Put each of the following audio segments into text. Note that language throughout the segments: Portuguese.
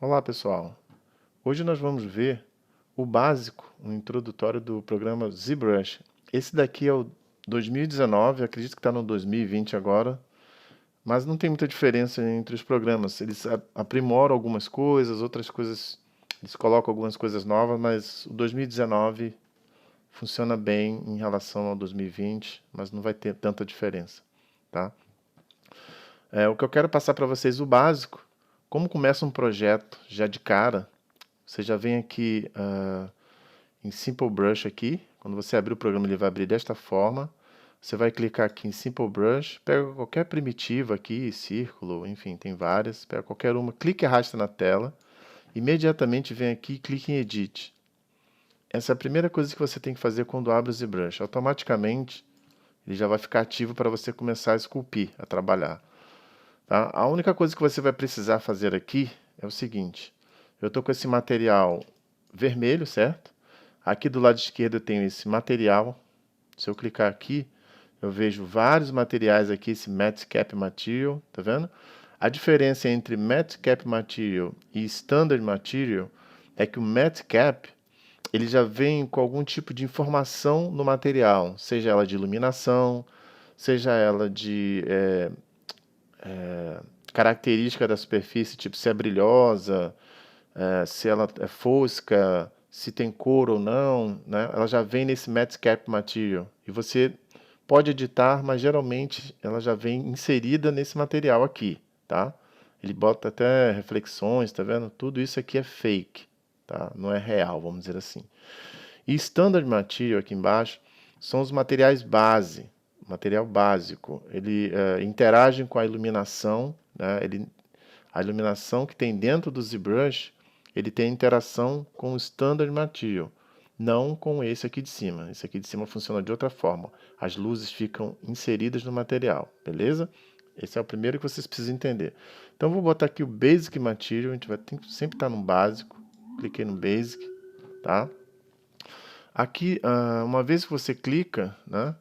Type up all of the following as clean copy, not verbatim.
Olá pessoal, hoje nós vamos ver o básico, o introdutório do programa ZBrush. Esse daqui é o 2019, acredito que está no 2020 agora, mas não tem muita diferença entre os programas. Eles aprimoram algumas coisas, outras coisas, eles colocam algumas coisas novas, mas o 2019 funciona bem em relação ao 2020, mas não vai ter tanta diferença, tá? O que eu quero passar para vocês o básico, como começa um projeto já de cara. Você já vem aqui em Simple Brush aqui. Quando você abrir o programa, ele vai abrir desta forma. Você vai clicar aqui em Simple Brush, pega qualquer primitiva aqui, círculo, enfim, tem várias. Pega qualquer uma, clica e arrasta na tela. Imediatamente vem aqui e clica em Edit. Essa é a primeira coisa que você tem que fazer quando abre o ZBrush. Automaticamente, ele já vai ficar ativo para você começar a esculpir, a trabalhar. Tá? A única coisa que você vai precisar fazer aqui é o seguinte. Eu estou com esse material vermelho, certo? Aqui do lado esquerdo eu tenho esse material. Se eu clicar aqui, eu vejo vários materiais aqui, esse Matte Cap Material, tá vendo? A diferença entre Matte Cap Material e Standard Material é que o Matte Cap, ele já vem com algum tipo de informação no material, seja ela de iluminação, seja ela de característica da superfície, tipo se é brilhosa, se ela é fosca, se tem cor ou não, né? Ela já vem nesse Matte Cap Material. E você pode editar, mas geralmente ela já vem inserida nesse material aqui, tá? Ele bota até reflexões, tá vendo? Tudo isso aqui é fake, tá? Não é real, vamos dizer assim. E Standard Material aqui embaixo são os materiais base, material básico. Ele interage com a iluminação, né? A iluminação que tem dentro do ZBrush, ele tem interação com o Standard Material, não com esse aqui de cima. Esse aqui de cima funciona de outra forma. As luzes ficam inseridas no material, beleza? Esse é o primeiro que vocês precisam entender. Então, vou botar aqui o Basic Material, a gente vai sempre estar no básico. Cliquei no Basic, tá? Aqui, uma vez que você clica, né?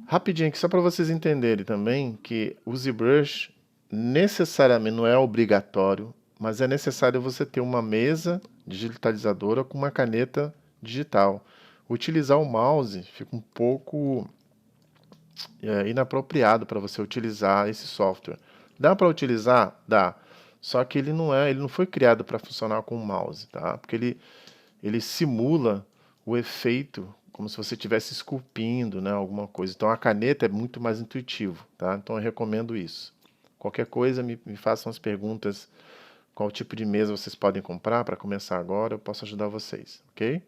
Rapidinho aqui, só para vocês entenderem também que o ZBrush necessariamente não é obrigatório, mas é necessário você ter uma mesa digitalizadora com uma caneta digital. Utilizar o mouse fica um pouco inapropriado para você utilizar esse software. Dá para utilizar? Dá. Só que ele não foi criado para funcionar com o mouse, tá? Porque ele simula o efeito como se você estivesse esculpindo, né, alguma coisa. Então a caneta é muito mais intuitivo, tá? Então eu recomendo isso. Qualquer coisa, me façam as perguntas, qual tipo de mesa vocês podem comprar para começar agora, eu posso ajudar vocês, ok?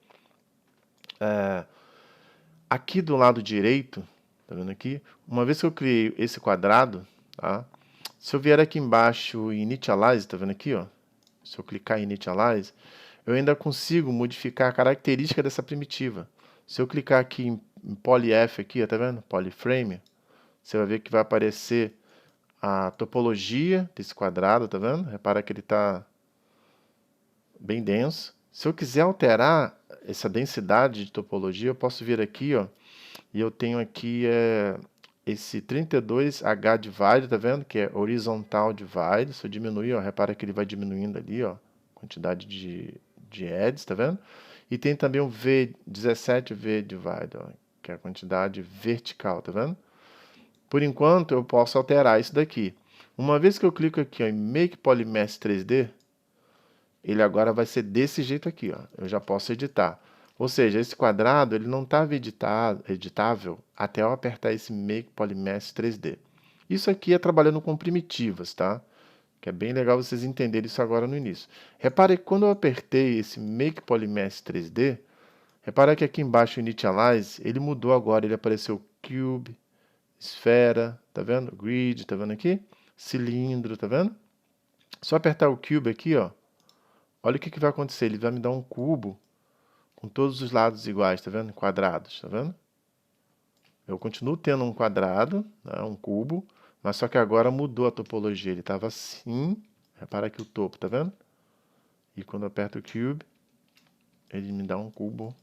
Aqui do lado direito, tá vendo aqui? Uma vez que eu criei esse quadrado, tá? Se eu vier aqui embaixo em Initialize, tá vendo aqui, ó? Se eu clicar em Initialize, eu ainda consigo modificar a característica dessa primitiva. Se eu clicar aqui em PolyF, aqui, ó, tá vendo? Polyframe, você vai ver que vai aparecer a topologia desse quadrado, tá vendo? Repara que ele está bem denso. Se eu quiser alterar essa densidade de topologia, eu posso vir aqui, ó, e eu tenho aqui esse 32H Divide, tá vendo? Que é Horizontal Divide. Se eu diminuir, ó, repara que ele vai diminuindo ali, ó, quantidade de edges, tá vendo? E tem também o V17V Divide, ó, que é a quantidade vertical, tá vendo? Por enquanto, eu posso alterar isso daqui. Uma vez que eu clico aqui ó, em Make Polymesh 3D, ele agora vai ser desse jeito aqui, ó. Eu já posso editar. Ou seja, esse quadrado ele não estava editável até eu apertar esse Make Polymesh 3D. Isso aqui é trabalhando com primitivas, tá? Que é bem legal vocês entenderem isso agora no início. Repare que quando eu apertei esse Make Polymesh 3D, repara que aqui embaixo o Initialize, ele mudou agora, ele apareceu Cube, Esfera, tá vendo? Grid, tá vendo aqui? Cilindro, tá vendo? Só apertar o Cube aqui, ó. Olha o que vai acontecer, ele vai me dar um cubo com todos os lados iguais, tá vendo? Quadrados, tá vendo? Eu continuo tendo um quadrado, né, um cubo, mas só que agora mudou a topologia. Ele estava assim, repara aqui o topo, tá vendo? E quando eu aperto o Cube, ele me dá um cubo.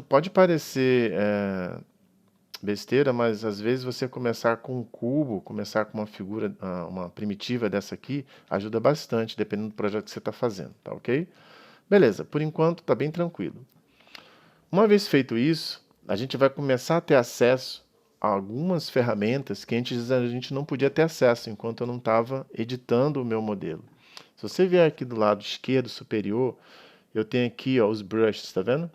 Pode parecer besteira, mas às vezes você começar com um cubo, começar com uma figura, uma primitiva dessa aqui, ajuda bastante, dependendo do projeto que você está fazendo, tá ok? Beleza, por enquanto está bem tranquilo. Uma vez feito isso, a gente vai começar a ter acesso a algumas ferramentas que antes a gente não podia ter acesso enquanto eu não estava editando o meu modelo. Se você vier aqui do lado esquerdo superior, eu tenho aqui ó, os brushes, está vendo?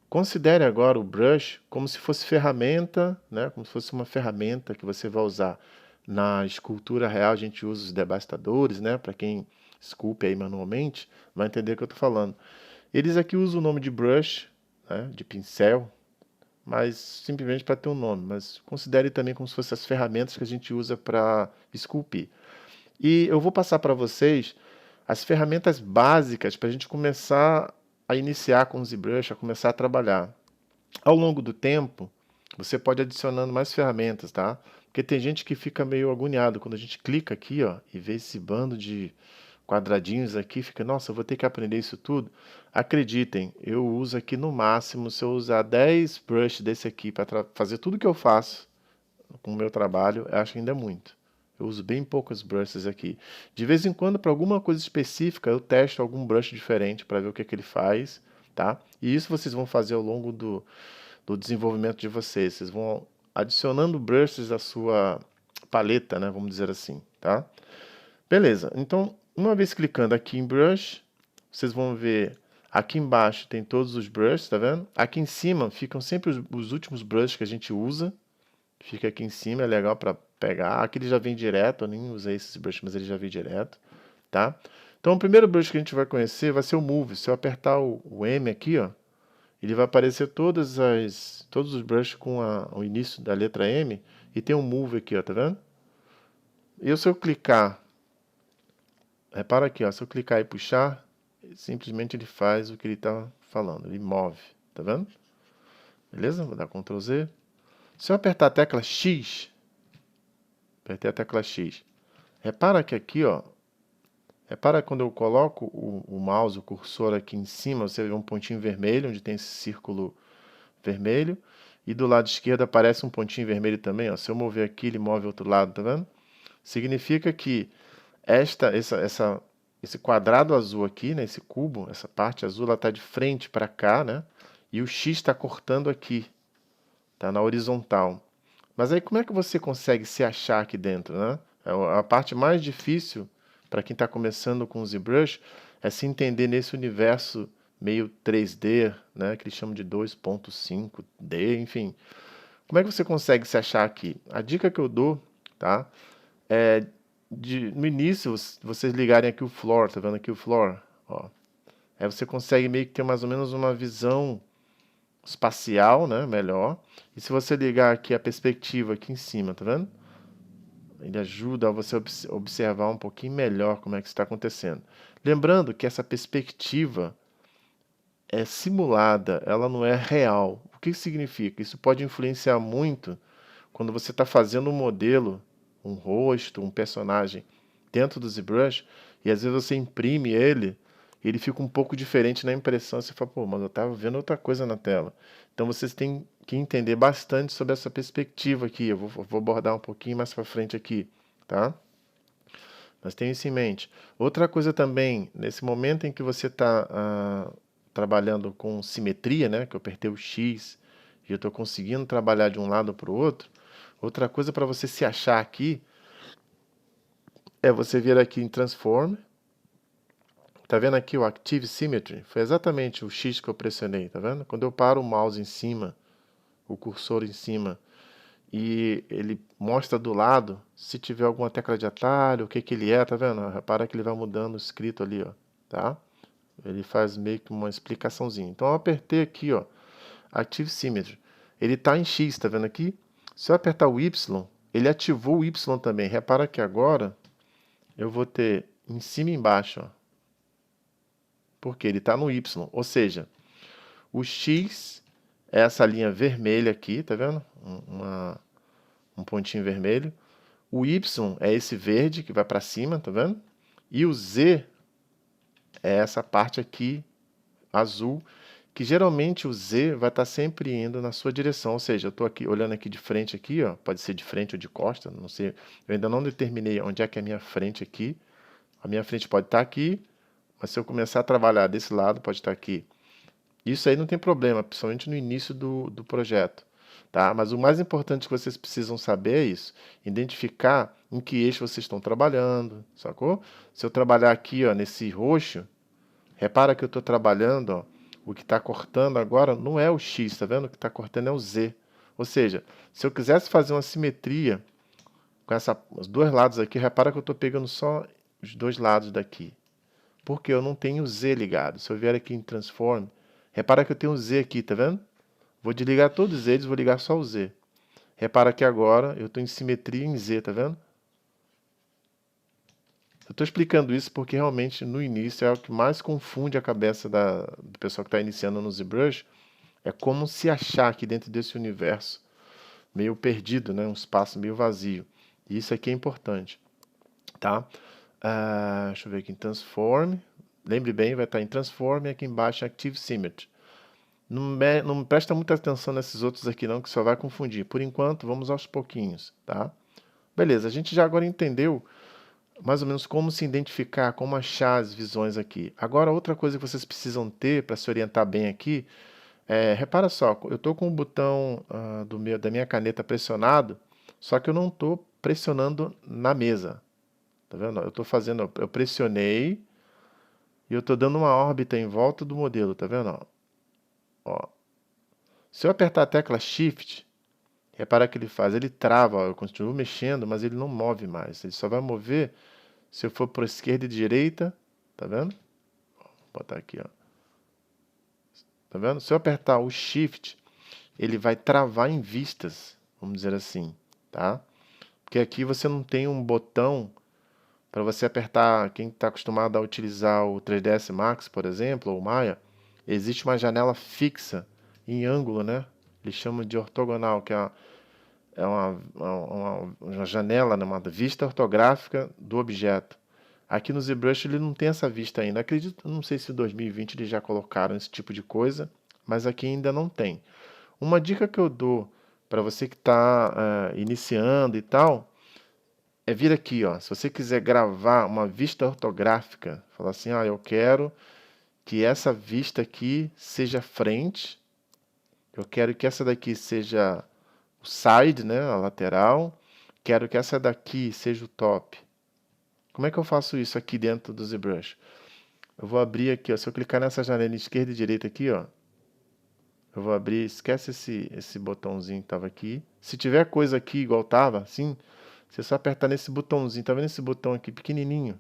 Considere agora o brush como se fosse ferramenta, né? Como se fosse uma ferramenta que você vai usar. Na escultura real a gente usa os devastadores, né? Para quem esculpe aí manualmente, vai entender o que eu estou falando. Eles aqui usam o nome de brush, né? De pincel, mas simplesmente para ter um nome. Mas considere também como se fossem as ferramentas que a gente usa para esculpir. E eu vou passar para vocês as ferramentas básicas para a gente começar a iniciar com o ZBrush, a começar a trabalhar. Ao longo do tempo, você pode ir adicionando mais ferramentas, tá? Porque tem gente que fica meio agoniado quando a gente clica aqui, ó, e vê esse bando de quadradinhos aqui, fica, nossa, eu vou ter que aprender isso tudo. Acreditem, eu uso aqui no máximo, se eu usar 10 brushes desse aqui para fazer tudo que eu faço com o meu trabalho, eu acho que ainda é muito. Eu uso bem poucos brushes aqui. De vez em quando, para alguma coisa específica, eu testo algum brush diferente para ver o que, que ele faz, tá? E isso vocês vão fazer ao longo do desenvolvimento de vocês. Vocês vão adicionando brushes à sua paleta, né? Vamos dizer assim, tá? Beleza. Então, uma vez clicando aqui em brush, vocês vão ver aqui embaixo tem todos os brushes, tá vendo? Aqui em cima ficam sempre os últimos brushes que a gente usa. Fica aqui em cima, é legal para pegar. Aqui ele já vem direto, eu nem usei esses brushes, mas ele já vem direto, tá? Então o primeiro brush que a gente vai conhecer vai ser o Move. Se eu apertar o M aqui, ó, ele vai aparecer todos os brushes com o início da letra M e tem um Move aqui, ó, tá vendo? E se eu clicar, repara aqui, ó, se eu clicar e puxar, simplesmente ele faz o que ele está falando, ele move, tá vendo? Beleza? Vou dar Ctrl Z. Se eu apertar a tecla X, apertei a tecla X. Repara que aqui, ó, repara quando eu coloco o mouse, o cursor aqui em cima, você vê um pontinho vermelho, onde tem esse círculo vermelho, e do lado esquerdo aparece um pontinho vermelho também, ó. Se eu mover aqui, ele move o outro lado, tá vendo? Significa que esse quadrado azul aqui, né, esse cubo, essa parte azul, ela está de frente para cá, né? E o X está cortando aqui, tá na horizontal. Mas aí como é que você consegue se achar aqui dentro, né? A parte mais difícil para quem está começando com o ZBrush é se entender nesse universo meio 3D, né? Que eles chamam de 2.5D, enfim. Como é que você consegue se achar aqui? A dica que eu dou, tá? É no início vocês ligarem aqui o Floor, tá vendo aqui o Floor? Ó. Aí você consegue meio que ter mais ou menos uma visão espacial, né, melhor. E se você ligar aqui a perspectiva aqui em cima, tá vendo? Ele ajuda a você observar um pouquinho melhor como é que está acontecendo. Lembrando que essa perspectiva é simulada, ela não é real. O que significa? Isso pode influenciar muito quando você está fazendo um modelo, um rosto, um personagem dentro do ZBrush, e às vezes você imprime ele, e ele fica um pouco diferente na impressão. Você fala, pô, mas eu estava vendo outra coisa na tela. Então vocês têm que entender bastante sobre essa perspectiva aqui. Eu vou abordar um pouquinho mais para frente aqui, tá? Mas tenha isso em mente. Outra coisa também, nesse momento em que você está trabalhando com simetria, né, que eu apertei o X e eu estou conseguindo trabalhar de um lado para o outro, outra coisa para você se achar aqui é você vir aqui em Transform. Tá vendo aqui o Active Symmetry? Foi exatamente o X que eu pressionei, tá vendo? Quando eu paro o mouse em cima, o cursor em cima, e ele mostra do lado, se tiver alguma tecla de atalho, o que que ele é, tá vendo? Repara que ele vai mudando o escrito ali, ó, tá? Ele faz meio que uma explicaçãozinha. Então eu apertei aqui, ó, Active Symmetry. Ele tá em X, tá vendo aqui? Se eu apertar o Y, ele ativou o Y também. Repara que agora eu vou ter em cima e embaixo, ó, porque ele está no Y, ou seja, o X é essa linha vermelha aqui, tá vendo? Um pontinho vermelho. O Y é esse verde que vai para cima, tá vendo? E o Z é essa parte aqui, azul, que geralmente o Z vai estar sempre indo na sua direção, ou seja, eu estou aqui olhando aqui de frente aqui, ó, pode ser de frente ou de costa, não sei, eu ainda não determinei onde é que é a minha frente aqui. A minha frente pode estar aqui, mas se eu começar a trabalhar desse lado, pode estar aqui. Isso aí não tem problema, principalmente no início do projeto. Tá? Mas o mais importante que vocês precisam saber é isso. Identificar em que eixo vocês estão trabalhando, sacou? Se eu trabalhar aqui, ó, nesse roxo, repara que eu estou trabalhando, ó, o que está cortando agora não é o X, tá vendo? O que está cortando é o Z. Ou seja, se eu quisesse fazer uma simetria com os dois lados aqui, repara que eu estou pegando só os dois lados daqui. Porque eu não tenho o Z ligado. Se eu vier aqui em Transform, repara que eu tenho o Z aqui, tá vendo? Vou desligar todos eles, vou ligar só o Z. Repara que agora eu estou em simetria em Z, tá vendo? Eu estou explicando isso porque realmente no início é o que mais confunde a cabeça do pessoal que está iniciando no ZBrush, é como se achar aqui dentro desse universo meio perdido, né? Um espaço meio vazio. E isso aqui é importante, tá? Deixa eu ver aqui em Transform. Lembre bem, vai estar em Transform e aqui embaixo em Active Symmetry. Não presta muita atenção nesses outros aqui não, que só vai confundir. Por enquanto, vamos aos pouquinhos, tá? Beleza, a gente já agora entendeu mais ou menos como se identificar, como achar as visões aqui. Agora, outra coisa que vocês precisam ter para se orientar bem aqui, repara só, eu estou com o botão da minha caneta pressionado, só que eu não estou pressionando na mesa. Tá vendo? Eu pressionei e eu estou dando uma órbita em volta do modelo, tá vendo? Ó. Se eu apertar a tecla Shift, repara que ele faz, ele trava, ó, eu continuo mexendo, mas ele não move mais. Ele só vai mover se eu for para a esquerda e direita, tá vendo? Vou botar aqui, ó. Tá vendo? Se eu apertar o Shift, ele vai travar em vistas, vamos dizer assim, tá? Porque aqui você não tem um botão para você apertar, quem está acostumado a utilizar o 3ds Max, por exemplo, ou o Maya, existe uma janela fixa em ângulo, né? Eles chamam de ortogonal, que é uma janela, né? Uma vista ortográfica do objeto. Aqui no ZBrush ele não tem essa vista ainda. Acredito, não sei se em 2020 eles já colocaram esse tipo de coisa, mas aqui ainda não tem. Uma dica que eu dou para você que está iniciando e tal, é vir aqui, ó. Se você quiser gravar uma vista ortográfica, falar assim, eu quero que essa vista aqui seja frente, eu quero que essa daqui seja o side, né, a lateral, quero que essa daqui seja o top. Como é que eu faço isso aqui dentro do ZBrush? Eu vou abrir aqui, ó, se eu clicar nessa janela esquerda e direita aqui, ó, eu vou abrir, esquece esse botãozinho que estava aqui. Se tiver coisa aqui igual estava, assim, você só apertar nesse botãozinho, tá vendo esse botão aqui pequenininho?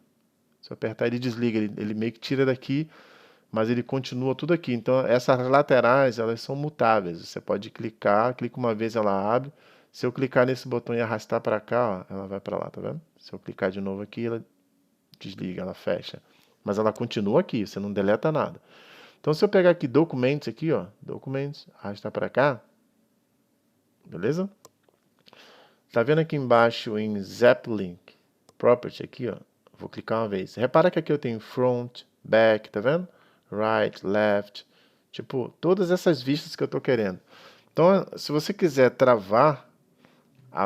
Se eu apertar ele desliga, ele meio que tira daqui, mas ele continua tudo aqui. Então essas laterais, elas são mutáveis. Você pode clicar, clica uma vez ela abre. Se eu clicar nesse botão e arrastar para cá, ó, ela vai para lá, tá vendo? Se eu clicar de novo aqui, ela desliga, ela fecha. Mas ela continua aqui, você não deleta nada. Então se eu pegar aqui Documents aqui, ó, Documents, arrastar para cá, beleza? Tá vendo aqui embaixo em Zeppelin Property aqui, ó? Vou clicar uma vez. Repara que aqui eu tenho Front, Back, tá vendo? Right, Left. Tipo, todas essas vistas que eu tô querendo. Então, se você quiser travar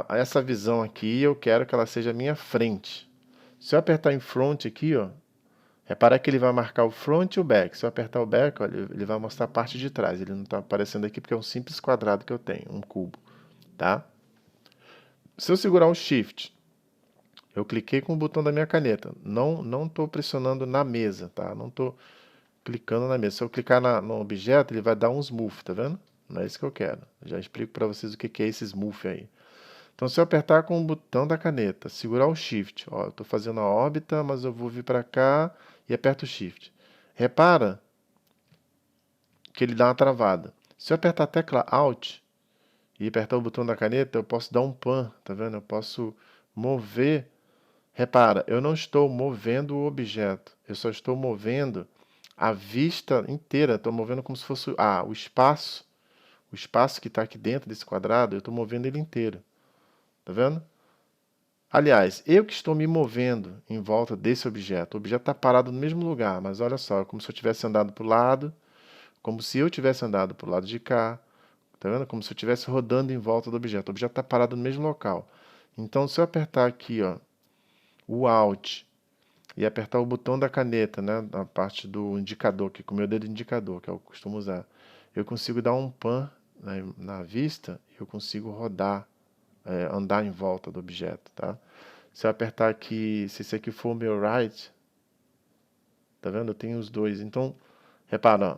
essa visão aqui, eu quero que ela seja a minha frente. Se eu apertar em Front aqui, ó, repara que ele vai marcar o Front e o Back. Se eu apertar o Back, ó, ele vai mostrar a parte de trás. Ele não está aparecendo aqui porque é um simples quadrado que eu tenho, um cubo, tá? Se eu segurar o Shift, eu cliquei com o botão da minha caneta. Não estou pressionando na mesa, tá? Não estou clicando na mesa. Se eu clicar no objeto, ele vai dar um smooth, tá vendo? Não é isso que eu quero. Já explico para vocês o que é esse smooth aí. Então, se eu apertar com o botão da caneta, segurar o Shift, ó, eu estou fazendo a órbita, mas eu vou vir para cá e aperto o Shift. Repara que ele dá uma travada. Se eu apertar a tecla Alt e apertar o botão da caneta, eu posso dar um pan, tá vendo? Eu posso mover. Repara, eu não estou movendo o objeto, eu só estou movendo a vista inteira. Estou movendo como se fosse o espaço que está aqui dentro desse quadrado, eu estou movendo ele inteiro. Tá vendo? Aliás, eu que estou me movendo em volta desse objeto. O objeto está parado no mesmo lugar, mas olha só, como se eu tivesse andado para o lado, como se eu tivesse andado para o lado de cá, tá vendo? Como se eu estivesse rodando em volta do objeto. O objeto está parado no mesmo local. Então, se eu apertar aqui, ó, o Alt e apertar o botão da caneta, né, na parte do indicador, aqui, com o meu dedo indicador, que eu costumo usar, eu consigo dar um pan na vista e eu consigo rodar, andar em volta do objeto, tá? Se eu apertar aqui, se esse aqui for o meu right, tá vendo? Eu tenho os dois. Então, repara, ó,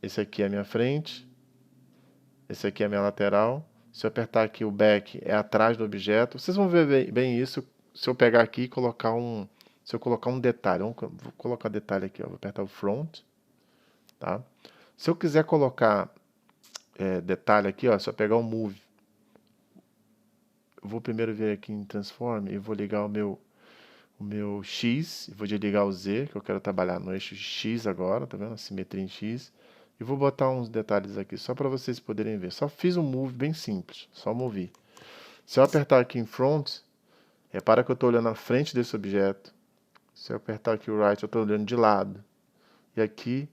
esse aqui é a minha frente, esse aqui é a minha lateral. Se eu apertar aqui o back, é atrás do objeto. Vocês vão ver bem isso se eu pegar aqui e colocar se eu colocar um detalhe. Vou colocar detalhe aqui, ó. Vou apertar o front, tá? Se eu quiser colocar detalhe aqui, ó, se eu pegar o move, eu vou primeiro vir aqui em transform e vou ligar o meu X, vou desligar o Z, que eu quero trabalhar no eixo X agora, tá vendo? A simetria em X. E vou botar uns detalhes aqui, só para vocês poderem ver. Só fiz um move bem simples, só movi. Se eu apertar aqui em front, repara que eu estou olhando na frente desse objeto. Se eu apertar aqui o right, eu estou olhando de lado. E aqui,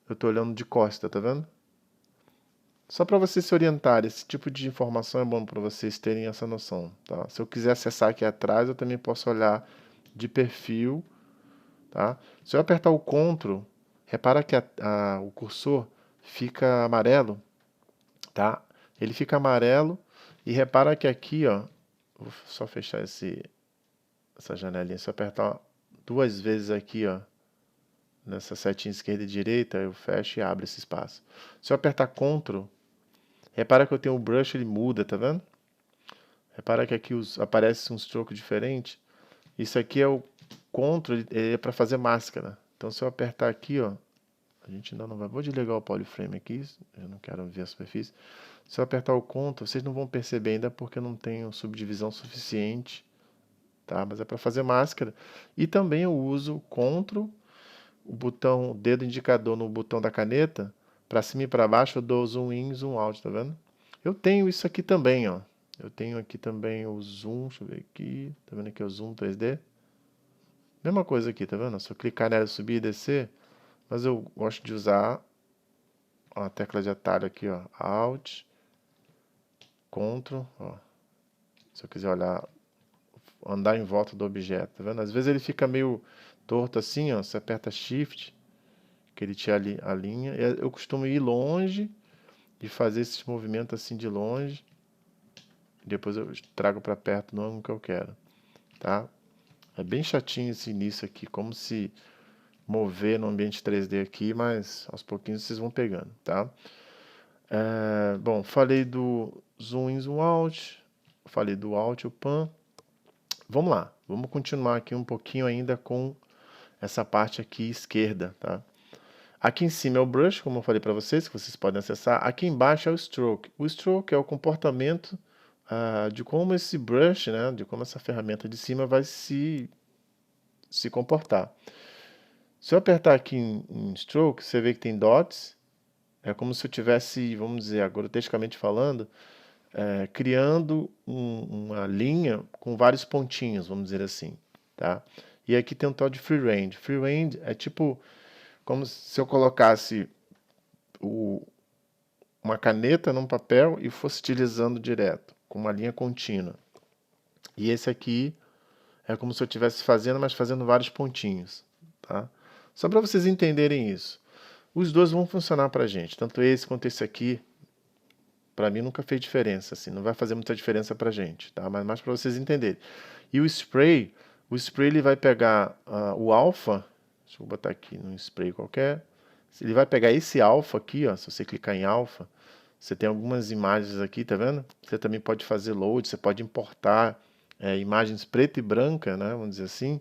eu estou olhando de costa, tá vendo? Só para vocês se orientarem, esse tipo de informação é bom para vocês terem essa noção, tá? Se eu quiser acessar aqui atrás, eu também posso olhar de perfil, tá? Se eu apertar o Ctrl, repara que o cursor fica amarelo, tá? Ele fica amarelo e repara que aqui, ó, vou só fechar essa janelinha, se eu apertar duas vezes aqui, ó, nessa setinha esquerda e direita, eu fecho e abro esse espaço. Se eu apertar Ctrl, repara que eu tenho o brush, ele muda, tá vendo? Repara que aqui aparece um stroke diferente. Isso aqui é o Ctrl, ele é para fazer máscara. Então se eu apertar aqui, ó, a gente ainda não vai... Vou desligar o polyframe aqui, eu não quero ver a superfície. Se eu apertar o Ctrl, vocês não vão perceber ainda porque eu não tenho subdivisão suficiente, tá? Mas é para fazer máscara. E também eu uso o Ctrl, o dedo indicador no botão da caneta, para cima e para baixo eu dou zoom in, zoom out, tá vendo? Eu tenho isso aqui também, ó. Eu tenho aqui também o zoom, deixa eu ver aqui, tá vendo aqui o zoom 3D? Mesma coisa aqui, tá vendo? Se eu clicar nela, subir e descer, mas eu gosto de usar a tecla de atalho aqui, ó, Alt, Ctrl, ó. Se eu quiser olhar, andar em volta do objeto, tá vendo? Às vezes ele fica meio torto assim, ó, você aperta Shift, que ele te alinha. Eu costumo ir longe e fazer esses movimentos assim de longe. Depois eu trago para perto no ângulo que eu quero, tá? É bem chatinho esse início aqui, como se mover no ambiente 3D aqui, mas aos pouquinhos vocês vão pegando, tá? Bom, falei do zoom in, zoom out, falei do alt e o pan. Vamos lá, vamos continuar aqui um pouquinho ainda com essa parte aqui esquerda, tá? Aqui em cima é o brush, como eu falei para vocês, que vocês podem acessar. Aqui embaixo é o stroke. O stroke é o comportamento de como esse brush, né, de como essa ferramenta de cima vai se comportar. Se eu apertar aqui em stroke, você vê que tem dots. É como se eu tivesse, vamos dizer, grotescamente falando, criando uma linha com vários pontinhos, vamos dizer assim, tá? E aqui tem um tal de free range. Free range é tipo como se eu colocasse uma caneta num papel e fosse utilizando direto, com uma linha contínua. E esse aqui é como se eu estivesse fazendo, mas fazendo vários pontinhos, tá? Só para vocês entenderem isso. Os dois vão funcionar para a gente, tanto esse quanto esse aqui. Para mim nunca fez diferença, assim, não vai fazer muita diferença para a gente, tá? Mas mais para vocês entenderem. E o spray ele vai pegar o alpha, deixa eu botar aqui num spray qualquer, ele vai pegar esse alpha aqui, ó, se você clicar em alpha, você tem algumas imagens aqui, tá vendo? Você também pode fazer load, você pode importar imagens preta e branca, né, vamos dizer assim,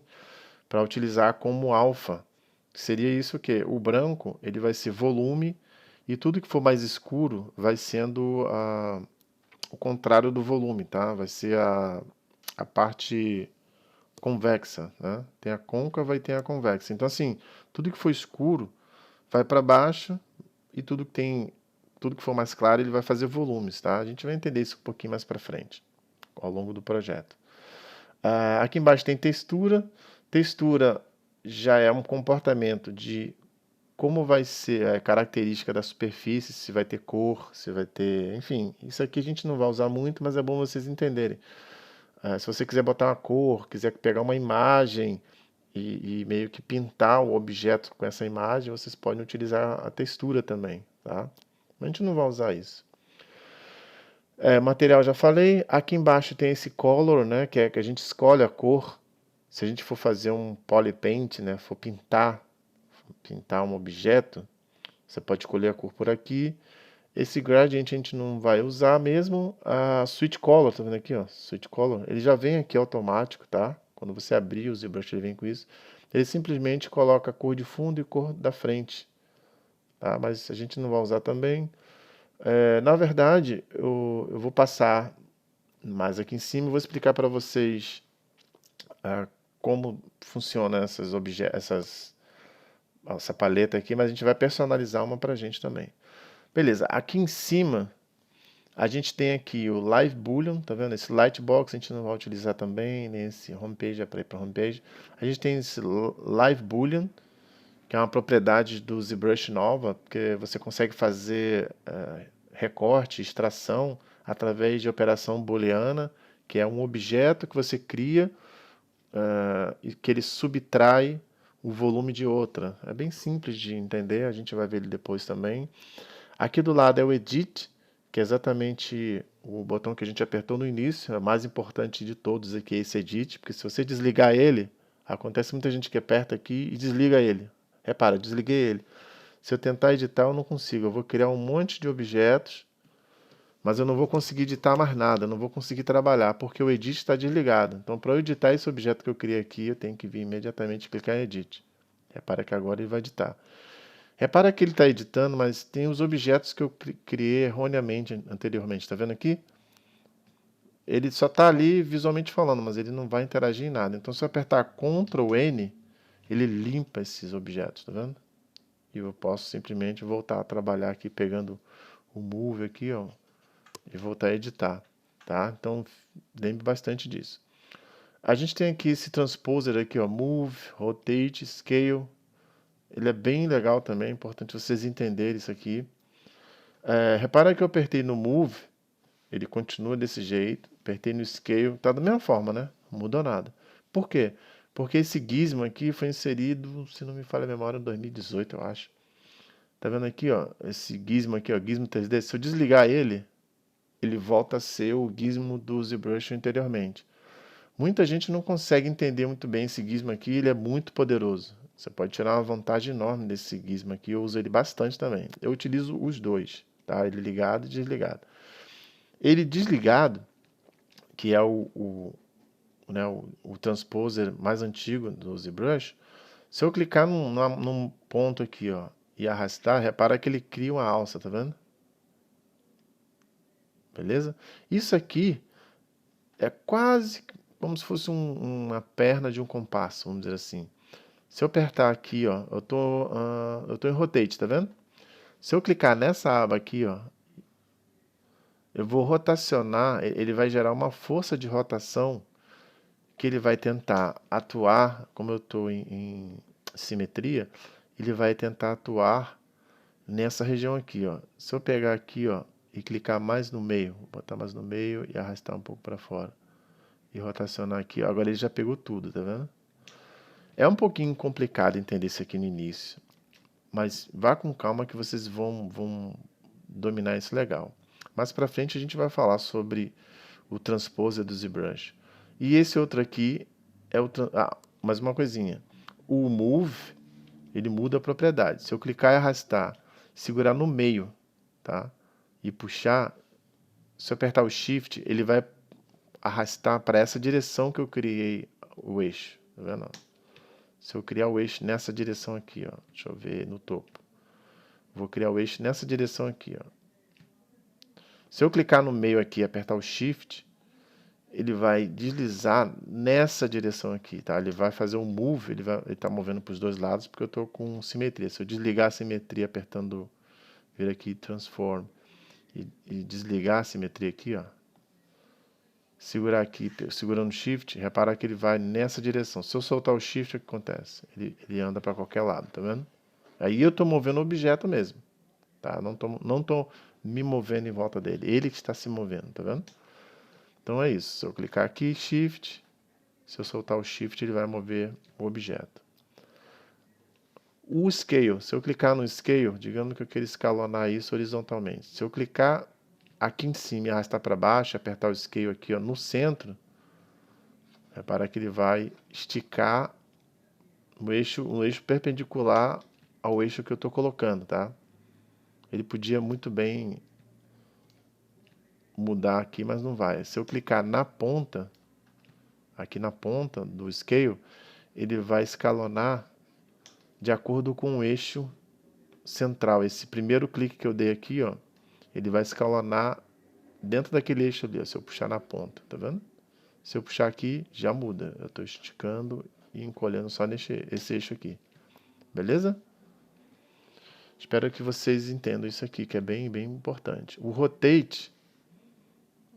para utilizar como alpha. Seria isso que o branco ele vai ser volume e tudo que for mais escuro vai sendo o contrário do volume, tá? Vai ser a parte convexa, né? Tem a côncava e tem a convexa. Então assim, tudo que for escuro vai para baixo e tudo que for mais claro ele vai fazer volumes, tá? A gente vai entender isso um pouquinho mais para frente ao longo do projeto. Aqui embaixo tem textura. Textura já é um comportamento de como vai ser a característica da superfície, se vai ter cor, se vai ter... Enfim, isso aqui a gente não vai usar muito, mas é bom vocês entenderem. Se você quiser botar uma cor, quiser pegar uma imagem e meio que pintar o objeto com essa imagem, vocês podem utilizar a textura também, tá? Mas a gente não vai usar isso. Material já falei. Aqui embaixo tem esse color, né, que é que a gente escolhe a cor. Se a gente for fazer um polypaint, né, for pintar um objeto, você pode escolher a cor por aqui. Esse gradient a gente não vai usar mesmo. A switch color, tá vendo aqui, ó? Switch color, ele já vem aqui automático, tá? Quando você abrir o ZBrush, ele vem com isso. Ele simplesmente coloca a cor de fundo e cor da frente, tá? Mas a gente não vai usar também. Na verdade, eu vou passar mais aqui em cima e vou explicar para vocês como funciona essa paleta aqui, mas a gente vai personalizar uma para a gente também. Beleza, aqui em cima a gente tem aqui o Live Boolean, tá vendo? Esse Lightbox a gente não vai utilizar também, nem esse Homepage, é para ir para Homepage. A gente tem esse Live Boolean, que é uma propriedade do ZBrush nova, porque você consegue fazer recorte, extração, através de operação booleana, que é um objeto que você cria e que ele subtrai o volume de outra. É bem simples de entender, a gente vai ver ele depois também. Aqui do lado é o Edit, que é exatamente o botão que a gente apertou no início, é o mais importante de todos aqui, esse Edit, porque se você desligar ele, acontece muita gente que aperta aqui e desliga ele. Repara, desliguei ele. Se eu tentar editar, eu não consigo. Eu vou criar um monte de objetos, mas eu não vou conseguir editar mais nada, eu não vou conseguir trabalhar, porque o Edit está desligado. Então, para eu editar esse objeto que eu criei aqui, eu tenho que vir imediatamente e clicar em Edit. Repara que agora ele vai editar. Repara que ele está editando, mas tem os objetos que eu criei erroneamente anteriormente. Está vendo aqui? Ele só está ali visualmente falando, mas ele não vai interagir em nada. Então, se eu apertar Ctrl N, ele limpa esses objetos, tá vendo? E eu posso simplesmente voltar a trabalhar aqui, pegando o Move aqui, ó, e voltar a editar, tá? Então, lembre bastante disso. A gente tem aqui esse Transposer aqui, ó, Move, Rotate, Scale. Ele é bem legal também, é importante vocês entenderem isso aqui. Repara que eu apertei no Move, ele continua desse jeito. Apertei no Scale, tá da mesma forma, né? Não mudou nada. Por quê? Porque esse gizmo aqui foi inserido, se não me falha a memória, em 2018, eu acho. Tá vendo aqui, ó? Esse gizmo aqui, ó, gizmo 3D. Se eu desligar ele, ele volta a ser o gizmo do ZBrush anteriormente. Muita gente não consegue entender muito bem esse gizmo aqui, ele é muito poderoso. Você pode tirar uma vantagem enorme desse gizmo aqui, eu uso ele bastante também. Eu utilizo os dois, tá? Ele ligado e desligado. Ele desligado, que é né, o transposer mais antigo do ZBrush, se eu clicar num ponto aqui, ó, e arrastar, repara que ele cria uma alça, tá vendo? Beleza? Isso aqui é quase como se fosse uma perna de um compasso, vamos dizer assim. Se eu apertar aqui, ó, eu tô em Rotate, tá vendo? Se eu clicar nessa aba aqui, ó, eu vou rotacionar, ele vai gerar uma força de rotação que ele vai tentar atuar, como eu estou em simetria, ele vai tentar atuar nessa região aqui, ó. Se eu pegar aqui, ó, e clicar mais no meio, vou botar mais no meio e arrastar um pouco para fora. E rotacionar aqui, ó, agora ele já pegou tudo, tá vendo? É um pouquinho complicado entender isso aqui no início, mas vá com calma que vocês vão dominar isso legal. Mais para frente a gente vai falar sobre o Transposer do ZBrush. E esse outro aqui é o... mais uma coisinha. O Move, ele muda a propriedade. Se eu clicar e arrastar, segurar no meio, tá? E puxar, se eu apertar o Shift, ele vai arrastar para essa direção que eu criei o eixo. Tá vendo? Se eu criar o eixo nessa direção aqui, ó. Deixa eu ver no topo. Vou criar o eixo nessa direção aqui, ó. Se eu clicar no meio aqui e apertar o Shift, ele vai deslizar nessa direção aqui, tá? Ele vai fazer um move, ele tá movendo para os dois lados, porque eu estou com simetria. Se eu desligar a simetria apertando, vir aqui, Transform, e desligar a simetria aqui, ó, segurar aqui, segurando o Shift, repara que ele vai nessa direção. Se eu soltar o Shift, o que acontece? Ele anda para qualquer lado, tá vendo? Aí eu estou movendo o objeto mesmo, tá? Não tô me movendo em volta dele, ele que está se movendo, tá vendo? Então é isso, se eu clicar aqui, Shift, se eu soltar o Shift, ele vai mover o objeto. O Scale, se eu clicar no Scale, digamos que eu queira escalonar isso horizontalmente. Se eu clicar aqui em cima e arrastar para baixo, apertar o Scale aqui ó, no centro, repara que ele vai esticar um eixo perpendicular ao eixo que eu estou colocando, tá? Ele podia muito bem mudar aqui, mas não vai. Se eu clicar na ponta, aqui na ponta do Scale, ele vai escalonar de acordo com o eixo central. Esse primeiro clique que eu dei aqui, ó, ele vai escalonar dentro daquele eixo ali, ó, se eu puxar na ponta, tá vendo? Se eu puxar aqui, já muda. Eu estou esticando e encolhendo só esse eixo aqui. Beleza? Espero que vocês entendam isso aqui, que é bem importante. O Rotate,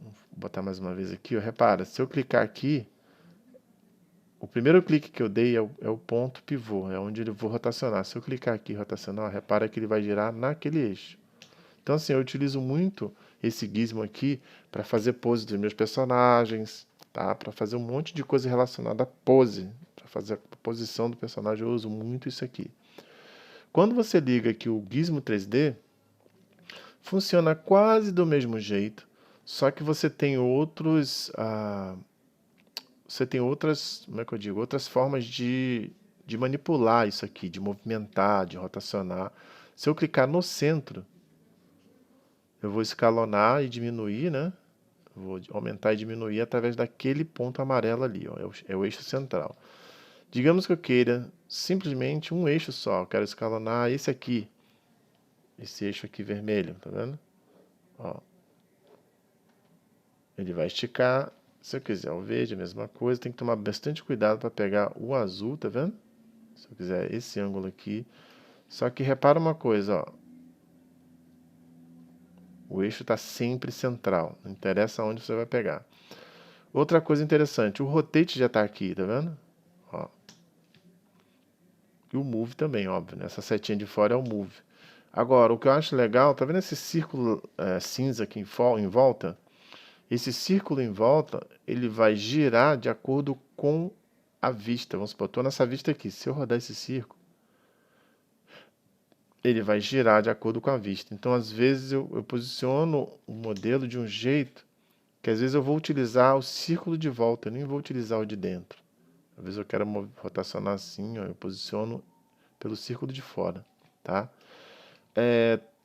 vou botar mais uma vez aqui, ó, repara, se eu clicar aqui, o primeiro clique que eu dei é o ponto pivô, é onde eu vou rotacionar. Se eu clicar aqui e rotacionar, ó, repara que ele vai girar naquele eixo. Então, assim, eu utilizo muito esse gizmo aqui para fazer pose dos meus personagens, tá? Para fazer um monte de coisa relacionada à pose. Para fazer a posição do personagem, eu uso muito isso aqui. Quando você liga aqui o Gizmo 3D, funciona quase do mesmo jeito, só que você tem outras, como é que eu digo, outras formas de manipular isso aqui, de movimentar, de rotacionar. Se eu clicar no centro, eu vou escalonar e diminuir, né? Vou aumentar e diminuir através daquele ponto amarelo ali, ó, é o eixo central. Digamos que eu queira simplesmente um eixo só, eu quero escalonar esse aqui, esse eixo aqui vermelho, tá vendo? Ó. Ele vai esticar. Se eu quiser o verde, a mesma coisa, tem que tomar bastante cuidado para pegar o azul, tá vendo? Se eu quiser esse ângulo aqui. Só que repara uma coisa, ó. O eixo está sempre central, não interessa onde você vai pegar. Outra coisa interessante, o rotate já está aqui, tá vendo? Ó. E o move também, óbvio, né? Essa setinha de fora é o move. Agora, o que eu acho legal, tá vendo esse círculo cinza aqui em volta? Esse círculo em volta, ele vai girar de acordo com a vista. Vamos supor, eu estou nessa vista aqui. Se eu rodar esse círculo, ele vai girar de acordo com a vista. Então, às vezes, eu posiciono o modelo de um jeito que, às vezes, eu vou utilizar o círculo de volta, eu nem vou utilizar o de dentro. Às vezes, eu quero rotacionar assim, ó, eu posiciono pelo círculo de fora, tá?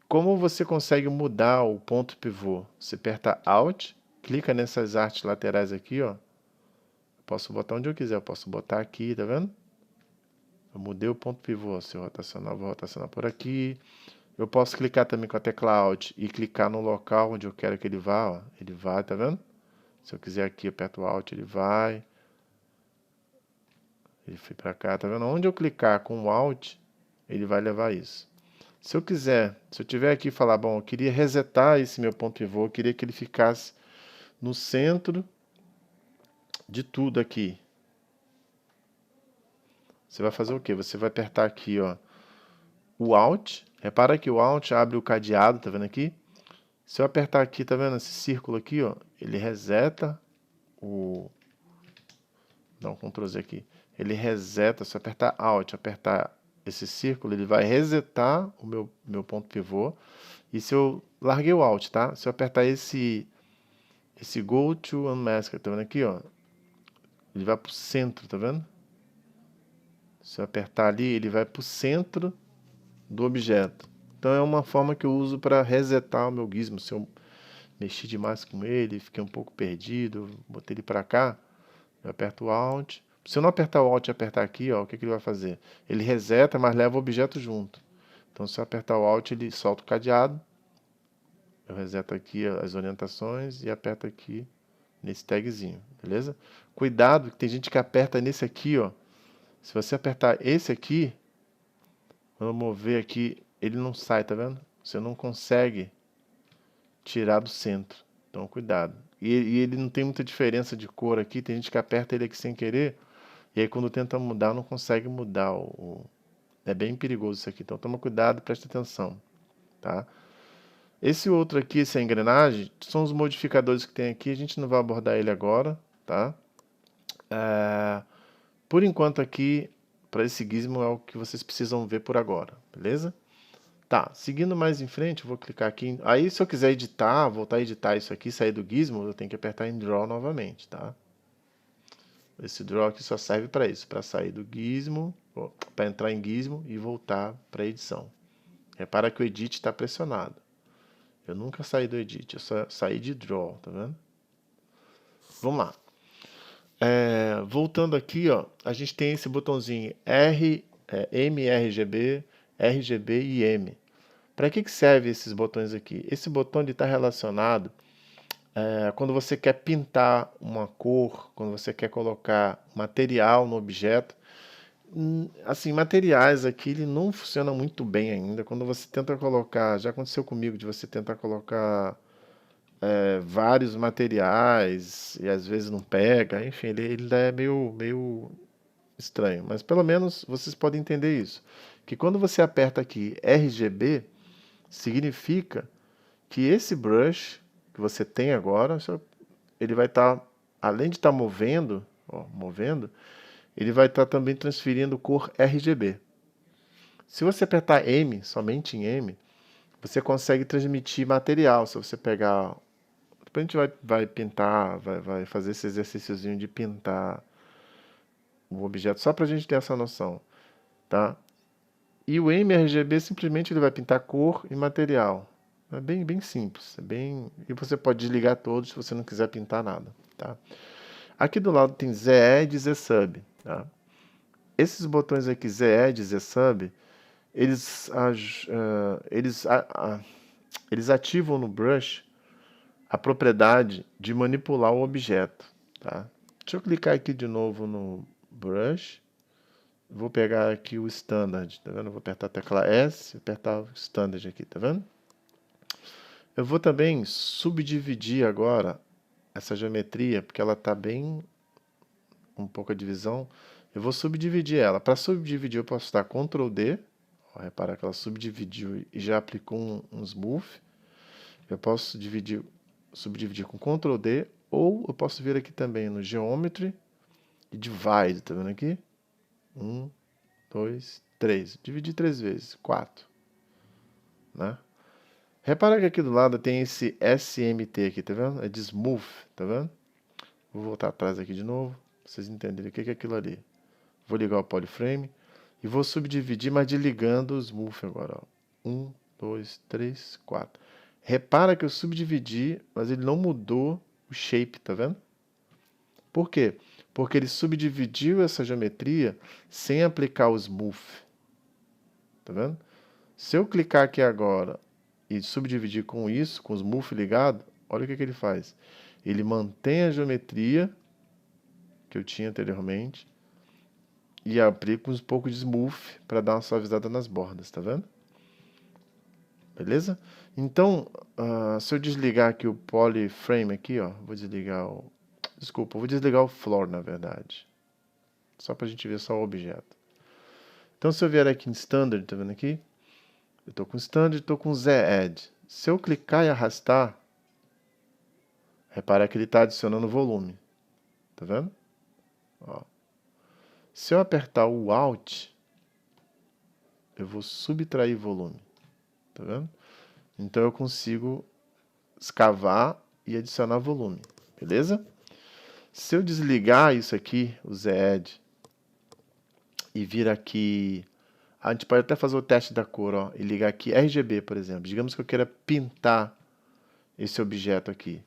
Como você consegue mudar o ponto pivô? Você aperta Alt, clica nessas artes laterais aqui, ó. Posso botar onde eu quiser, eu posso botar aqui, tá vendo? Eu mudei o ponto pivô, se eu rotacionar, vou rotacionar por aqui. Eu posso clicar também com a tecla Alt e clicar no local onde eu quero que ele vá, ó. Ele vai, tá vendo? Se eu quiser aqui, eu aperto o Alt, ele vai. Ele foi para cá, tá vendo? Onde eu clicar com o Alt, ele vai levar isso. Se eu quiser, se eu tiver aqui e falar, bom, eu queria resetar esse meu ponto pivô, eu queria que ele ficasse no centro de tudo aqui. Você vai fazer o quê? Você vai apertar aqui, ó, o Alt. Repara que o Alt abre o cadeado, tá vendo aqui? Se eu apertar aqui, tá vendo esse círculo aqui, ó? Ele reseta o... Dá um Ctrl Z aqui. Ele reseta, se eu apertar Alt, apertar esse círculo, ele vai resetar o meu ponto pivô. E se eu... Larguei o Alt, tá? Se eu apertar esse Go to Unmask, tá vendo aqui, ó? Ele vai pro centro, tá vendo? Se eu apertar ali, ele vai pro centro do objeto. Então é uma forma que eu uso para resetar o meu gizmo. Se eu mexi demais com ele, fiquei um pouco perdido, botei ele para cá, eu aperto o Alt. Se eu não apertar o Alt e apertar aqui, ó, o que ele vai fazer? Ele reseta, mas leva o objeto junto. Então se eu apertar o Alt, ele solta o cadeado. Eu reseto aqui as orientações e aperto aqui nesse tagzinho, beleza? Cuidado, que tem gente que aperta nesse aqui, ó. Se você apertar esse aqui, quando eu mover aqui, ele não sai, tá vendo? Você não consegue tirar do centro. Então, cuidado. E ele não tem muita diferença de cor aqui. Tem gente que aperta ele aqui sem querer. E aí, quando tenta mudar, não consegue mudar É bem perigoso isso aqui, então toma cuidado, presta atenção, tá? Esse outro aqui, essa engrenagem, são os modificadores que tem aqui, a gente não vai abordar ele agora, tá? Por enquanto aqui, para esse gizmo é o que vocês precisam ver por agora, beleza? Tá, seguindo mais em frente, eu vou clicar aqui. Aí, se eu quiser editar, voltar a editar isso aqui, sair do gizmo, eu tenho que apertar em Draw novamente, tá? Esse Draw aqui só serve para isso, para sair do gizmo, para entrar em gizmo e voltar para a edição. Repara que o Edit está pressionado. Eu nunca saí do Edit, eu só saí de Draw, tá vendo? Vamos lá. Voltando aqui, ó, a gente tem esse botãozinho MRGB, RGB e M. Para que serve esses botões aqui? Esse botão está relacionado quando você quer pintar uma cor, quando você quer colocar material no objeto. Assim, materiais aqui ele não funciona muito bem ainda. Quando você tenta colocar, já aconteceu comigo de você tentar colocar vários materiais e às vezes não pega, enfim, ele é meio estranho, mas pelo menos vocês podem entender isso, que quando você aperta aqui RGB, significa que esse brush que você tem agora, ele vai estar, além de estar movendo, ele vai estar também transferindo cor RGB. Se você apertar M, somente em M, você consegue transmitir material. Se você pegar... Depois a gente vai pintar, vai fazer esse exercíciozinho de pintar o objeto, só para a gente ter essa noção, tá? E o MRGB simplesmente ele vai pintar cor e material. É bem simples. E você pode desligar todos se você não quiser pintar nada, tá? Aqui do lado tem Z-Add e Z-Sub, tá? Esses botões aqui, Z-Add e Z-Sub, eles ativam no brush a propriedade de manipular o objeto, tá? Deixa eu clicar aqui de novo no brush. Vou pegar aqui o standard, tá vendo? Vou apertar a tecla S e apertar o standard aqui, tá vendo? Eu vou também subdividir agora essa geometria, porque ela está bem um pouco a divisão. Eu vou subdividir ela. Para subdividir eu posso dar Ctrl D. Ó, repara que ela subdividiu e já aplicou um smooth. Eu posso subdividir com Ctrl D, ou eu posso vir aqui também no Geometry e Divide, tá vendo aqui? 1, 2, 3. Dividir 3 vezes, 4. Né? Repara que aqui do lado tem esse SMT aqui, tá vendo? É de Smooth, tá vendo? Vou voltar atrás aqui de novo, pra vocês entenderem o que é aquilo ali. Vou ligar o Polyframe e vou subdividir, mas desligando o Smooth agora. 1, 2, 3, 4. Repara que eu subdividi, mas ele não mudou o shape, tá vendo? Por quê? Porque ele subdividiu essa geometria sem aplicar o Smooth. Tá vendo? Se eu clicar aqui agora e subdividir com isso, com o Smooth ligado, olha o que ele faz. Ele mantém a geometria que eu tinha anteriormente e aplica um pouco de Smooth para dar uma suavizada nas bordas, tá vendo? Beleza? Então, se eu desligar aqui o Polyframe aqui, ó, vou desligar o... Desculpa, vou desligar o Floor, na verdade. Só para a gente ver só o objeto. Então, se eu vier aqui em Standard, tá vendo aqui? Eu estou com Standard e estou com Z-Add. Se eu clicar e arrastar, repara que ele está adicionando volume. Tá vendo? Ó. Se eu apertar o Alt, eu vou subtrair volume. Tá vendo? Então eu consigo escavar e adicionar volume. Beleza? Se eu desligar isso aqui, o Z-Add, e vir aqui... A gente pode até fazer o teste da cor, ó, e ligar aqui RGB, por exemplo. Digamos que eu queira pintar esse objeto aqui.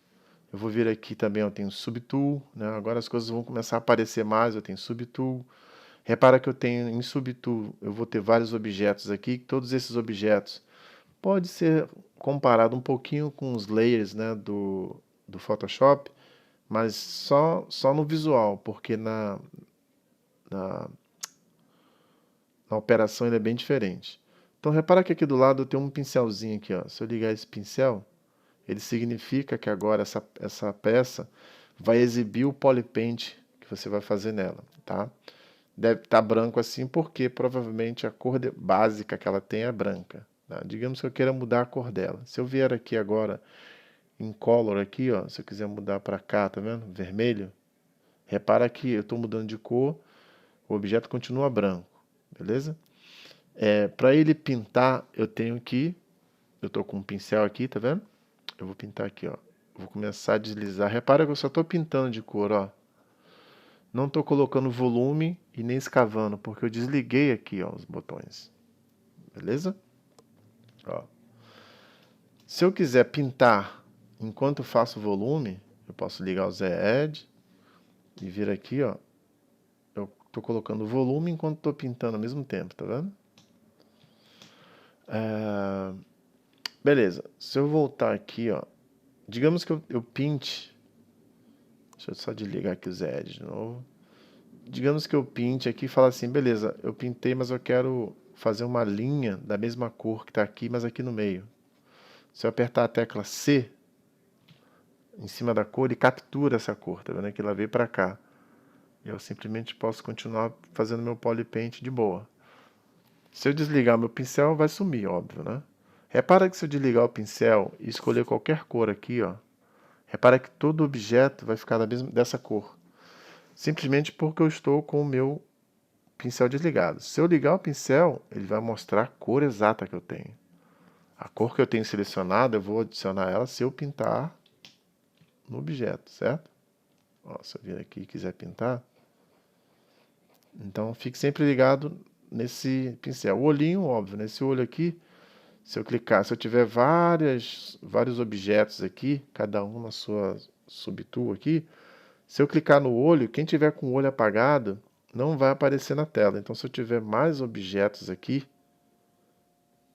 Eu vou vir aqui também, eu tenho Subtool, né? Agora as coisas vão começar a aparecer mais, eu tenho Subtool. Repara que eu tenho em Subtool, eu vou ter vários objetos aqui, todos esses objetos pode ser comparado um pouquinho com os layers, né, do Photoshop, mas só no visual, porque na operação ele é bem diferente. Então repara que aqui do lado eu tenho um pincelzinho aqui, ó. Se eu ligar esse pincel, ele significa que agora essa peça vai exibir o polypaint que você vai fazer nela, tá? deve estar branco assim, porque provavelmente a cor básica que ela tem é branca. Tá? Digamos que eu queira mudar a cor dela. Se eu vier aqui agora em color aqui, ó, se eu quiser mudar para cá, tá vendo? Vermelho. Repara que eu estou mudando de cor, o objeto continua branco, beleza? Para ele pintar, eu estou com um pincel aqui, tá vendo? Eu vou pintar aqui, ó. Vou começar a deslizar. Repara que eu só estou pintando de cor, ó. Não estou colocando volume e nem escavando, porque eu desliguei aqui, ó, os botões. Beleza? Ó. Se eu quiser pintar enquanto eu faço volume, eu posso ligar o Z-Edge e vir aqui, ó. Eu estou colocando volume enquanto estou pintando ao mesmo tempo, tá vendo? Beleza. Se eu voltar aqui, ó. Digamos que eu pinte. Deixa eu só desligar aqui o Z-Edge de novo. Digamos que eu pinte aqui e falo assim, beleza, eu pintei, mas eu quero fazer uma linha da mesma cor que está aqui, mas aqui no meio. Se eu apertar a tecla C em cima da cor, ele captura essa cor, tá vendo que ela veio para cá. Eu simplesmente posso continuar fazendo meu polypaint de boa. Se eu desligar meu pincel, vai sumir, óbvio, né? Repara que se eu desligar o pincel e escolher qualquer cor aqui, ó, repara que todo objeto vai ficar dessa cor. Simplesmente porque eu estou com o meu pincel desligado. Se eu ligar o pincel, ele vai mostrar a cor exata que eu tenho. A cor que eu tenho selecionada, eu vou adicionar ela se eu pintar no objeto, certo? Ó, se eu vir aqui e quiser pintar. Então, fique sempre ligado nesse pincel. O olhinho, óbvio, nesse olho aqui, se eu clicar, se eu tiver vários objetos aqui, cada um na sua subtool aqui, se eu clicar no olho, quem tiver com o olho apagado, não vai aparecer na tela. Então, se eu tiver mais objetos aqui,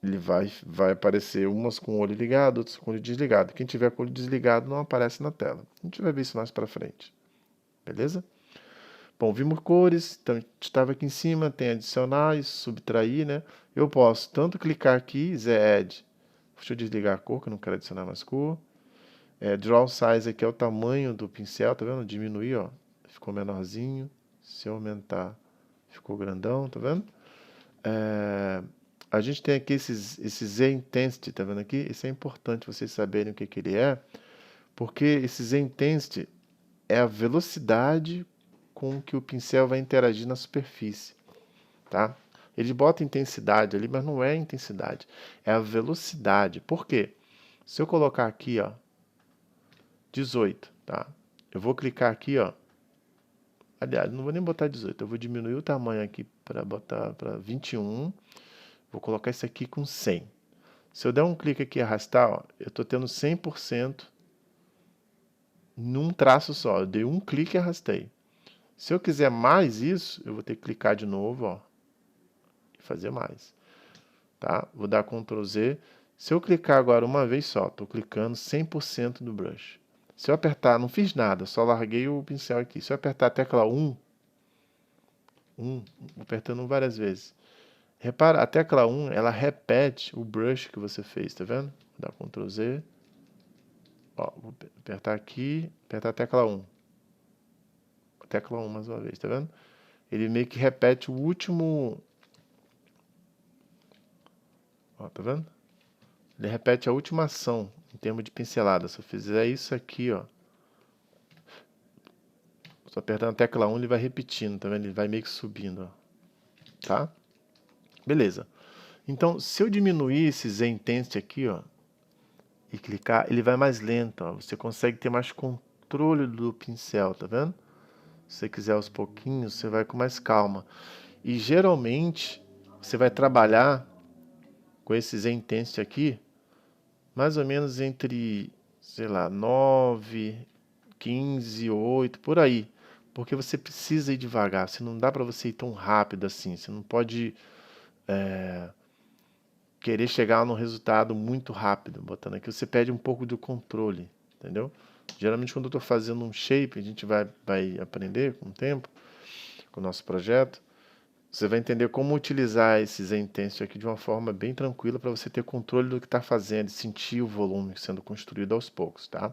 ele vai aparecer umas com o olho ligado, outras com o olho desligado. Quem tiver com o olho desligado não aparece na tela. A gente vai ver isso mais para frente. Beleza? Bom, vimos cores, então estava aqui em cima, tem adicionar e subtrair, né? Eu posso tanto clicar aqui, Z-Add, deixa eu desligar a cor, que eu não quero adicionar mais cor. Draw Size aqui é o tamanho do pincel, tá vendo? Diminuir, ó, ficou menorzinho. Se eu aumentar, ficou grandão, tá vendo? A gente tem aqui esse Z Intensity, tá vendo aqui? Isso é importante vocês saberem o que ele é, porque esse Z Intensity é a velocidade com que o pincel vai interagir na superfície, tá? Ele bota intensidade ali, mas não é intensidade, é a velocidade. Por quê? Se eu colocar aqui, ó, 18, tá? Eu vou clicar aqui, ó. Aliás, não vou nem botar 18, eu vou diminuir o tamanho aqui para botar para 21. Vou colocar isso aqui com 100. Se eu der um clique aqui e arrastar, ó, eu estou tendo 100% num traço só. Eu dei um clique e arrastei. Se eu quiser mais isso, eu vou ter que clicar de novo, ó, e fazer mais. Tá? Vou dar Ctrl Z. Se eu clicar agora uma vez só, estou clicando 100% do brush. Se eu apertar, não fiz nada, só larguei o pincel aqui. Se eu apertar a tecla 1, apertando várias vezes. Repara, a tecla 1, ela repete o brush que você fez, tá vendo? Vou dar Ctrl Z. Ó, vou apertar aqui, apertar a tecla 1. A tecla 1 mais uma vez, tá vendo? Ele meio que repete o último... Ó, tá vendo? Ele repete a última ação em termos de pincelada. Se eu fizer isso aqui, ó. Só apertando a tecla 1, ele vai repetindo, tá vendo? Ele vai meio que subindo, ó. Tá? Beleza. Então, se eu diminuir esse Z Intensity aqui, ó, e clicar, ele vai mais lento, ó. Você consegue ter mais controle do pincel, tá vendo? Se você quiser aos pouquinhos, você vai com mais calma. E geralmente, você vai trabalhar com esse Z Intensity aqui, mais ou menos entre, sei lá, 9, 15, 8, por aí. Porque você precisa ir devagar, não dá para você ir tão rápido assim. Você não pode querer chegar num resultado muito rápido. Botando aqui, você perde um pouco do controle, entendeu? Geralmente quando eu estou fazendo um shape, a gente vai aprender com o tempo, com o nosso projeto, você vai entender como utilizar esse Z Intensity aqui de uma forma bem tranquila para você ter controle do que está fazendo, sentir o volume sendo construído aos poucos, tá?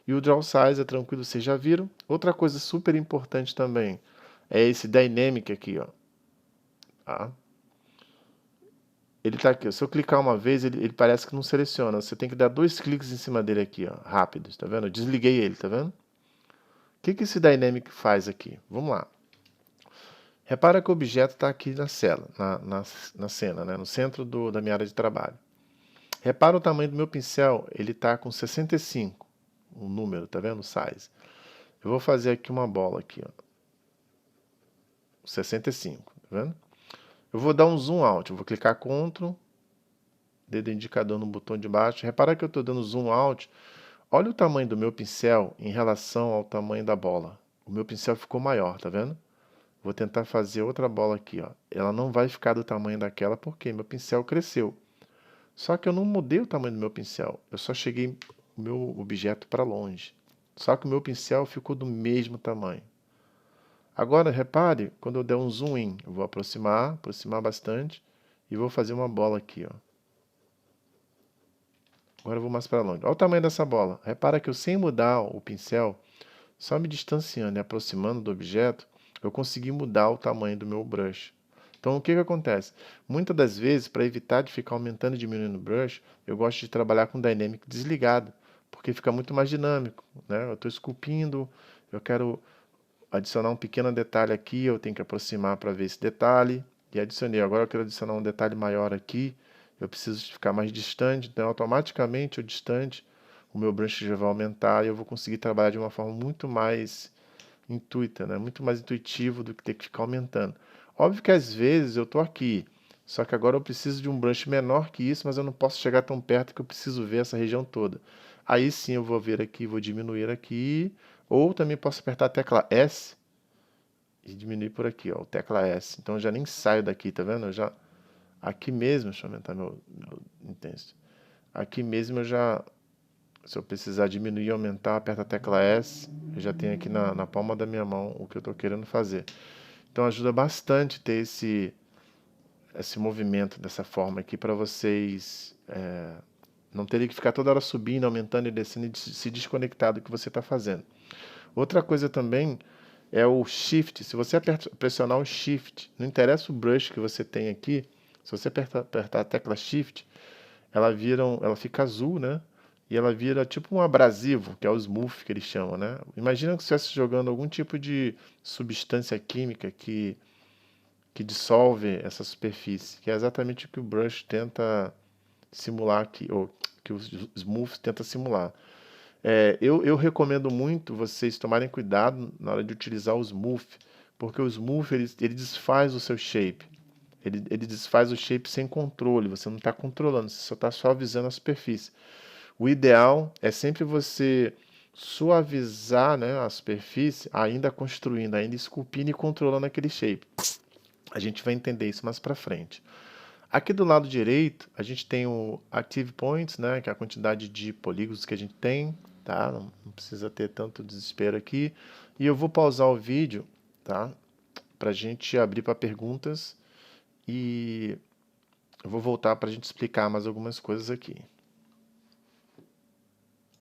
E o Draw Size é tranquilo, vocês já viram. Outra coisa super importante também é esse Dynamic aqui, ó. Tá? Ele está aqui. Se eu clicar uma vez, ele parece que não seleciona. Você tem que dar 2 cliques em cima dele aqui, ó, rápidos, tá vendo? Eu desliguei ele, tá vendo? O que esse Dynamic faz aqui? Vamos lá. Repara que o objeto está aqui na cela, na cena, né? No centro da minha área de trabalho. Repara o tamanho do meu pincel, ele está com 65, o número, tá vendo? O size. Eu vou fazer aqui uma bola aqui, ó. 65, tá vendo? Eu vou dar um zoom out, eu vou clicar Ctrl, dedo indicador no botão de baixo. Repara que eu estou dando zoom out. Olha o tamanho do meu pincel em relação ao tamanho da bola. O meu pincel ficou maior, tá vendo? Vou tentar fazer outra bola aqui, ó. Ela não vai ficar do tamanho daquela porque meu pincel cresceu. Só que eu não mudei o tamanho do meu pincel. Eu só cheguei o meu objeto para longe. Só que o meu pincel ficou do mesmo tamanho. Agora, repare, quando eu der um zoom in, eu vou aproximar bastante e vou fazer uma bola aqui, ó. Agora eu vou mais para longe. Olha o tamanho dessa bola. Repara que eu, sem mudar o pincel, só me distanciando e aproximando do objeto, eu consegui mudar o tamanho do meu brush. Então, o que acontece? Muitas das vezes, para evitar de ficar aumentando e diminuindo o brush, eu gosto de trabalhar com Dynamic desligado, porque fica muito mais dinâmico, né? Eu estou esculpindo, eu quero adicionar um pequeno detalhe aqui, eu tenho que aproximar para ver esse detalhe, e adicionei. Agora eu quero adicionar um detalhe maior aqui, eu preciso ficar mais distante, então automaticamente o distante, o meu brush já vai aumentar e eu vou conseguir trabalhar de uma forma muito mais intuita, né? Muito mais intuitivo do que ter que ficar aumentando. Óbvio que às vezes eu estou aqui, só que agora eu preciso de um brush menor que isso, mas eu não posso chegar tão perto que eu preciso ver essa região toda. Aí sim eu vou ver aqui, vou diminuir aqui, ou também posso apertar a tecla S e diminuir por aqui, ó, a tecla S. Então eu já nem saio daqui, tá vendo? Eu já aqui mesmo, deixa eu aumentar meu intenso. Aqui mesmo eu já, se eu precisar diminuir e aumentar, aperta a tecla S, eu já tenho aqui na palma da minha mão o que eu estou querendo fazer. Então ajuda bastante ter esse movimento dessa forma aqui para vocês não terem que ficar toda hora subindo, aumentando e descendo e se desconectar do que você está fazendo. Outra coisa também é o Shift. Se você pressionar o Shift, não interessa o brush que você tem aqui, se você apertar a tecla Shift, ela fica azul, né? E ela vira tipo um abrasivo, que é o smooth que eles chamam, né? Imagina que você estivesse jogando algum tipo de substância química que dissolve essa superfície, que é exatamente o que o brush tenta simular aqui, ou que o smooth tenta simular. Eu recomendo muito vocês tomarem cuidado na hora de utilizar o smooth, porque o smooth ele desfaz o seu shape. Ele desfaz o shape sem controle, você não está controlando, você só está suavizando a superfície. O ideal é sempre você suavizar, né, a superfície, ainda construindo, ainda esculpindo e controlando aquele shape. A gente vai entender isso mais para frente. Aqui do lado direito, a gente tem o Active Points, né, que é a quantidade de polígonos que a gente tem, tá? Não precisa ter tanto desespero aqui. E eu vou pausar o vídeo, tá? Para a gente abrir para perguntas e eu vou voltar para a gente explicar mais algumas coisas aqui.